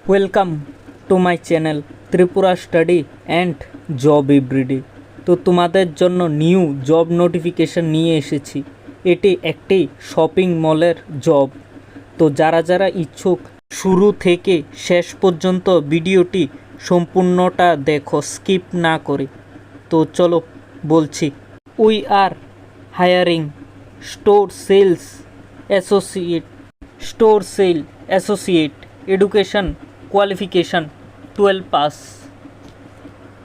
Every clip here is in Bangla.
Welcome to my channel Tripura study and job everyday. তো তোমাদের জন্য নিউ জব নোটিফিকেশান নিয়ে এসেছি। এটি একটি শপিং মলের জব। তো যারা যারা ইচ্ছুক শুরু থেকে শেষ পর্যন্ত ভিডিওটি সম্পূর্ণটা দেখো, স্কিপ না করে। তো চলো বলছি, we are hiring store sales associate education qualification 12 pass,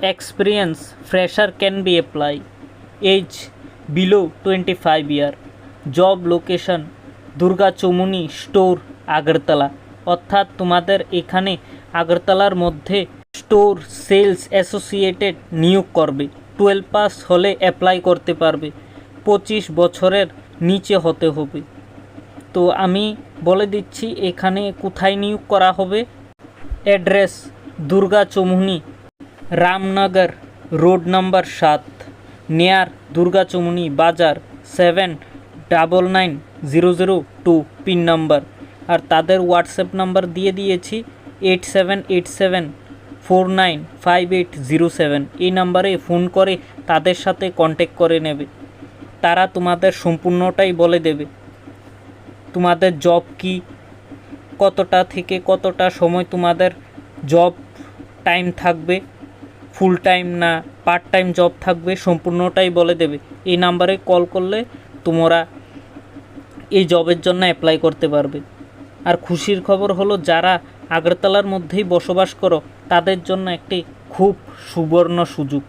experience fresher can be applied, age below 25 year, job location Durga Chowmuhani store Agartala. অর্থাৎ তোমাদের এখানে আগরতলার মধ্যে স্টোর সেলস অ্যাসোসিয়েটেড নিয়োগ করবে। 12 পাস হলে অ্যাপ্লাই করতে পারবে, 25 বছরের নিচে হতে হবে। তো আমি বলে দিচ্ছি এখানে কোথায় নিয়োগ করা হবে। Address Durga Chaumuhani, Ramnagar road number 7, near Durga Chaumuhani Bazar, 799002 pin number. আর তাদের হোয়াটসঅ্যাপ নাম্বার দিয়ে দিয়েছি 8787495807। এই নাম্বারে ফোন করে তাদের সাথে কন্ট্যাক্ট করে নেবে। তারা তোমাদের সম্পূর্ণটাই বলে দেবে তোমাদের জব কি, কতটা থেকে কতটা সময় তোমাদের জব টাইম থাকবে, ফুল টাইম না পার্ট টাইম জব থাকবে, সম্পূর্ণটাই বলে দেবে। এই নাম্বারে কল করলে তোমরা এই জবের জন্য অ্যাপ্লাই করতে পারবে। আর খুশির খবর হলো, যারা আগরতলার মধ্যেই বসবাস করো তাদের জন্য একটি খুব সুবর্ণ সুযোগ।